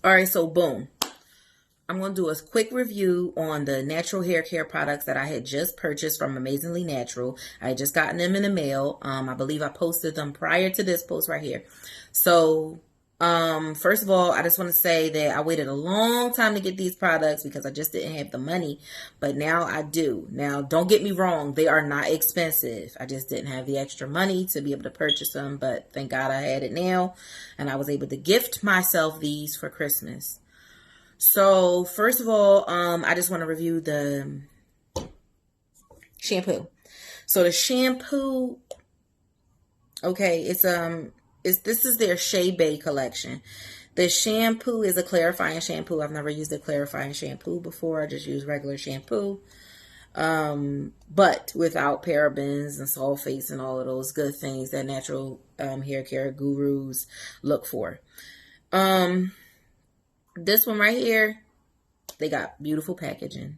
All right, so boom. I'm going to do a quick review on the natural hair care products that I had just purchased from Amazingly Natural. I had just gotten them in the mail. I believe I posted them prior to this post right here. So, first of all, I just want to say that I waited a long time to get these products because I just didn't have the money, but now I do. Now, don't get me wrong. They are not expensive. I just didn't have the extra money to be able to purchase them, but thank God I had it now, and I was able to gift myself these for Christmas. So first of all, I just want to review the shampoo. So the shampoo, okay, this is their Chebe collection. The shampoo is a clarifying shampoo. I've never used a clarifying shampoo before. I just use regular shampoo. But without parabens and sulfates and all of those good things that natural hair care gurus look for. This one right here, they got beautiful packaging.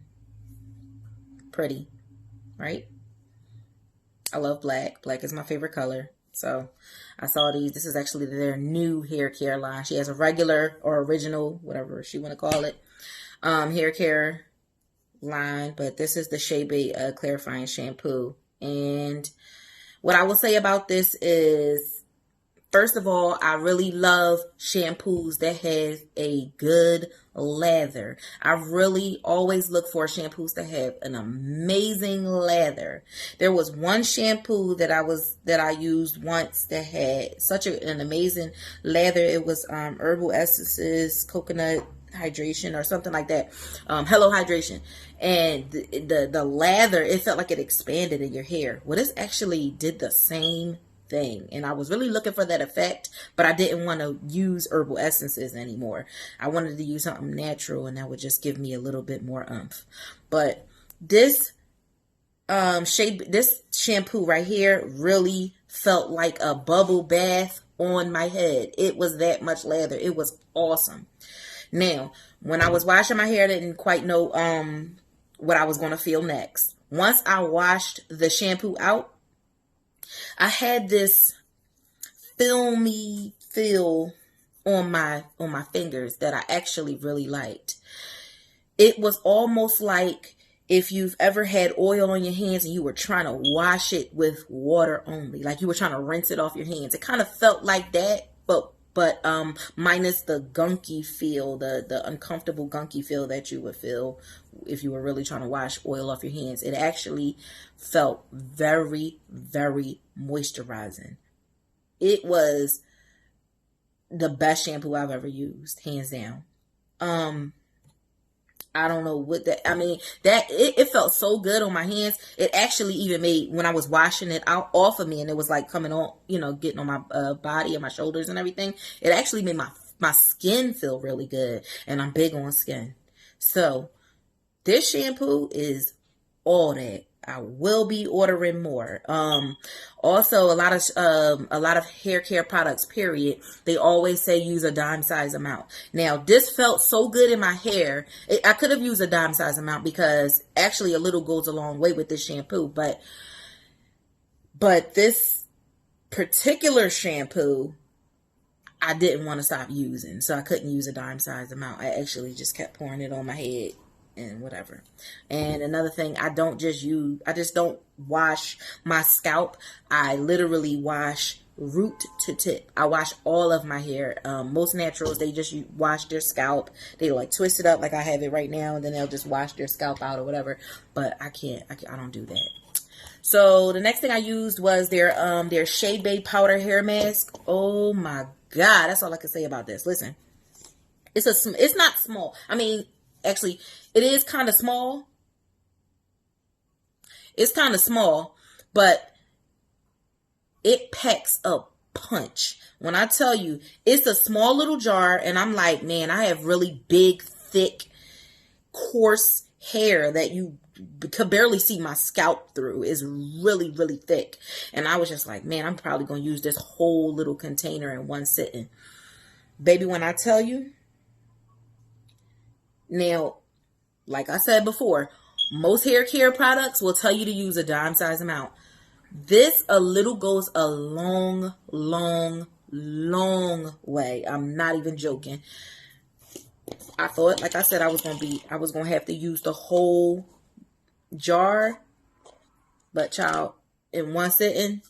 Pretty, right? I love black. Black is my favorite color. So I saw these. This is actually their new hair care line. She has a regular or original, whatever she want to call it, hair care line. But this is the Chebe clarifying shampoo. And what I will say about this is, first of all, I really love shampoos that have a good lather. I really always look for shampoos that have an amazing lather. There was one shampoo that I used once that had such an amazing lather. It was Herbal Essences Coconut Hydration or something like that. Hello Hydration. And the lather, it felt like it expanded in your hair. Well, this actually did the same thing, and I was really looking for that effect, but I didn't want to use herbal essences anymore. I wanted to use something natural, and that would just give me a little bit more oomph. But this this shampoo right here really felt like a bubble bath on my head. It was that much lather. It was awesome. Now, when I was washing my hair, I didn't quite know what I was going to feel next. Once I washed the shampoo out, I had this filmy feel on my fingers that I actually really liked. It was almost like if you've ever had oil on your hands and you were trying to wash it with water only, like you were trying to rinse it off your hands. It kind of felt like that, but minus the gunky feel, the uncomfortable gunky feel that you would feel if you were really trying to wash oil off your hands. It actually felt very, very moisturizing. It was the best shampoo I've ever used, hands down. I don't know what that, I mean, that it felt so good on my hands. It actually even made, when I was washing it out off of me and it was like coming on, getting on my body and my shoulders and everything, it actually made my skin feel really good. And I'm big on skin. So this shampoo is all that. I will be ordering more. Also, a lot of hair care products, period, they always say use a dime size amount. Now, this felt so good in my hair. I could have used a dime size amount because actually a little goes a long way with this shampoo. But this particular shampoo, I didn't want to stop using, so I couldn't use a dime size amount. I actually just kept pouring it on my head and whatever. And another thing, I just don't wash my scalp. I literally wash root to tip. I wash all of my hair. Most naturals, they just wash their scalp. They like twist it up like I have it right now, and then they'll just wash their scalp out or whatever. But I don't do that. So the next thing I used was their Chebe powder hair mask. Oh my God, that's all I can say about this. Listen, it's not small. I mean, actually, it is kind of small. It's kind of small, but it packs a punch. When I tell you, it's a small little jar, and I'm like, man, I have really big, thick, coarse hair that you could barely see my scalp through. It's really, really thick. And I was just like, man, I'm probably going to use this whole little container in one sitting. Baby, when I tell you, now, like I said before, most hair care products will tell you to use a dime size amount. This a little goes a long, long, long way. I'm not even joking. I thought, like I said, I was gonna have to use the whole jar, but child, in one sitting,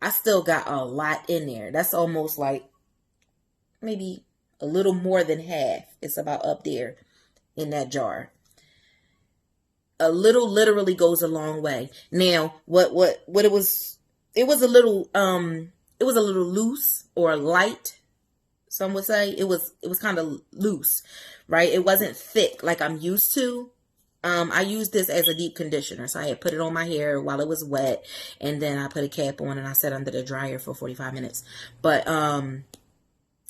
I still got a lot in there. That's almost like maybe a little more than half. It's about up there in that jar. A little literally goes a long way. Now, what it was a little loose or light. Some would say it was kind of loose, right? It wasn't thick like I'm used to. I used this as a deep conditioner. So I had put it on my hair while it was wet, and then I put a cap on and I sat under the dryer for 45 minutes. But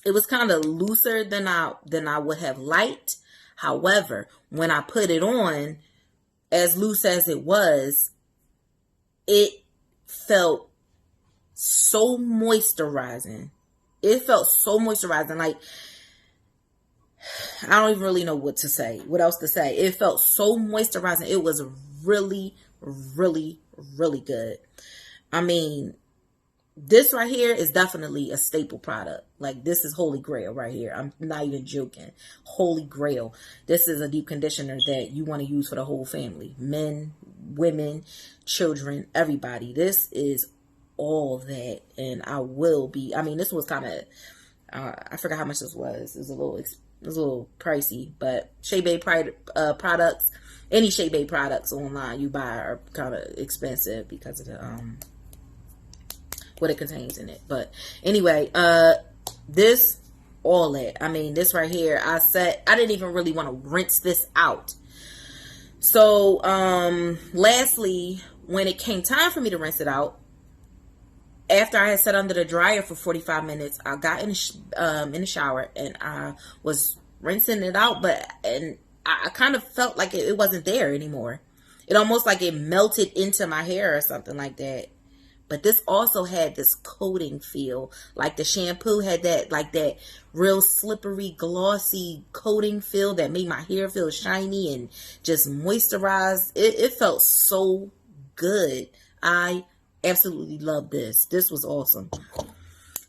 it was kind of looser than I would have liked. However, when I put it on, as loose as it was, it felt so moisturizing. It felt so moisturizing. Like, I don't even really know what else to say. It felt so moisturizing. It was really, really, really good. I mean, this right here is definitely a staple product. Like, this is Holy Grail right here. I'm not even joking. Holy Grail. This is a deep conditioner that you want to use for the whole family. Men, women, children, everybody. This is all that. And this was kind of, I forgot how much this was. It was a little pricey, but Chebe products, any Chebe products online you buy are kind of expensive because of the what it contains in it. But anyway, this right here, I didn't even really want to rinse this out. So lastly, when it came time for me to rinse it out, after I had sat under the dryer for 45 minutes, I got in the shower and I was rinsing it out, and I kind of felt like it wasn't there anymore. It almost like it melted into my hair or something like that. But this also had this coating feel, like the shampoo had that real slippery, glossy coating feel that made my hair feel shiny and just moisturized. It felt so good. I absolutely love this. This was awesome.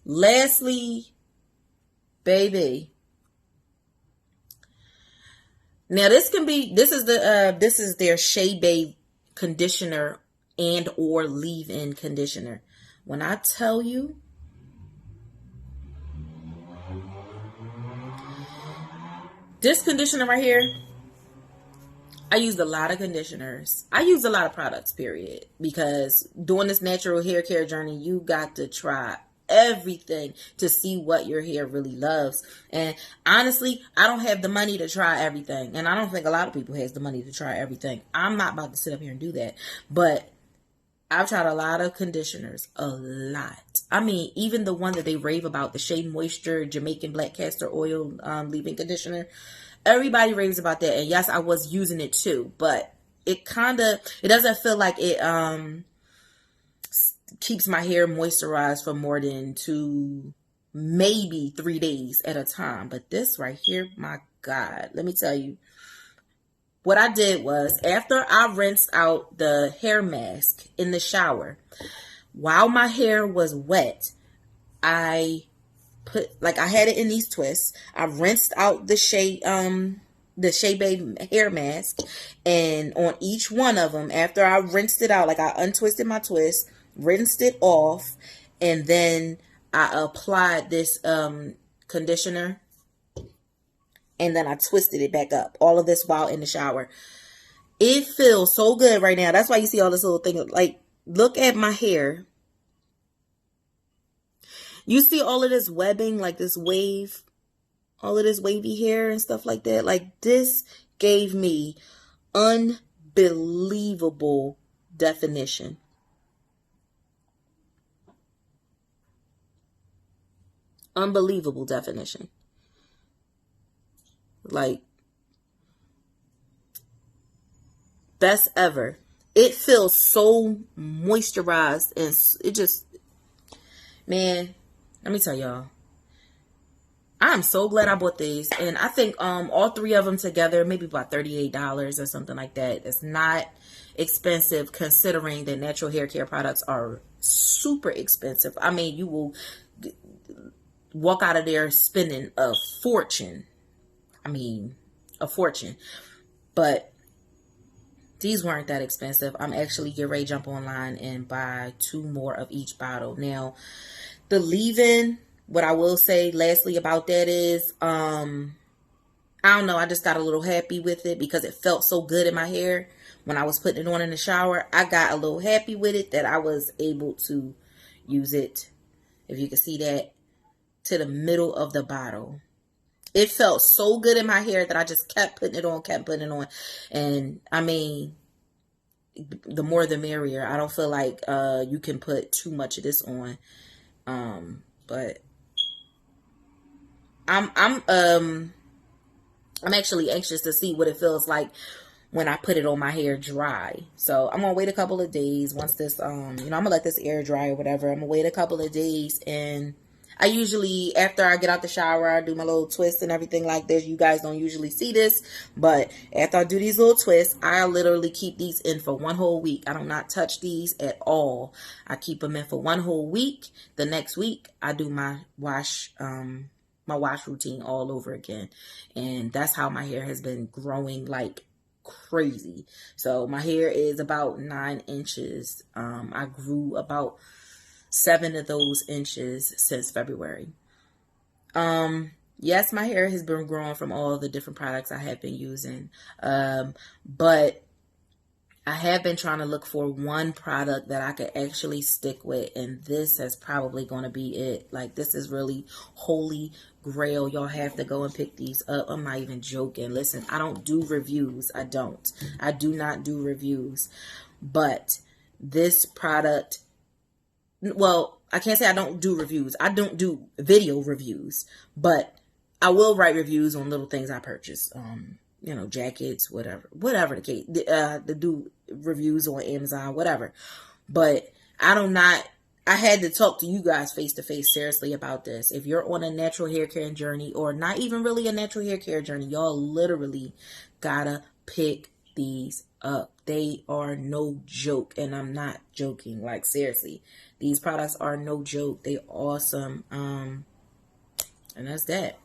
Lastly, baby. Now this is their Chebe conditioner and or leave-in conditioner. When I tell you, this conditioner right here, I used a lot of conditioners. I used a lot of products, period. Because doing this natural hair care journey, you got to try everything to see what your hair really loves. And honestly, I don't have the money to try everything. And I don't think a lot of people has the money to try everything. I'm not about to sit up here and do that. But I've tried a lot of conditioners. A lot. I mean, even the one that they rave about, the Shea Moisture Jamaican Black Castor Oil leave-in conditioner. Everybody raves about that. And yes, I was using it too. But it doesn't feel like it keeps my hair moisturized for more than 2, maybe 3 days at a time. But this right here, my God, let me tell you. What I did was, after I rinsed out the hair mask in the shower, while my hair was wet, I had it in these twists. I rinsed out the Chebe hair mask, and on each one of them, after I rinsed it out, like I untwisted my twist, rinsed it off, and then I applied this conditioner. And then I twisted it back up. All of this while in the shower. It feels so good right now. That's why you see all this little thing. Like, look at my hair. You see all of this webbing, like this wave. All of this wavy hair and stuff like that. Like, this gave me unbelievable definition. Unbelievable definition. Like, best ever. It feels so moisturized, and it just, man, let me tell y'all, I'm so glad I bought these. And I think all 3 of them together, maybe about $38 or something like that. It's not expensive considering that natural hair care products are super expensive. I mean, you will walk out of there spending a fortune. I mean, a fortune. But these weren't that expensive. I'm actually getting ready to jump online and buy 2 more of each bottle. Now, the leave-in, what I will say lastly about that is, I don't know, I just got a little happy with it because it felt so good in my hair when I was putting it on in the shower. I got a little happy with it that I was able to use it, if you can see that, to the middle of the bottle. It felt so good in my hair that I just kept putting it on, kept putting it on. And I mean, the more the merrier. I don't feel like you can put too much of this on. But I'm actually anxious to see what it feels like when I put it on my hair dry. So I'm gonna wait a couple of days once this I'm gonna let this air dry or whatever. I'm gonna wait a couple of days, and I usually, after I get out the shower, I do my little twists and everything like this. You guys don't usually see this, but after I do these little twists, I literally keep these in for 1 whole week. I do not touch these at all. I keep them in for 1 whole week. The next week, I do my wash routine all over again. And that's how my hair has been growing like crazy. So my hair is about 9 inches. I grew about 7 of those inches since February. Yes, my hair has been growing from all the different products I have been using. But I have been trying to look for one product that I could actually stick with, and this is probably going to be it. Like, this is really holy grail. Y'all have to go and pick these up. I'm not even joking. Listen, I don't do reviews. I do not do reviews. But this product, well, I can't say I don't do reviews. I don't do video reviews, but I will write reviews on little things I purchase. Jackets, whatever the case. To do reviews on Amazon, whatever. But I had to talk to you guys face to face seriously about this. If you're on a natural hair care journey, or not even really a natural hair care journey, y'all literally gotta pick these up. They are no joke, and I'm not joking. Like, seriously, these products are no joke. They awesome. And that's that.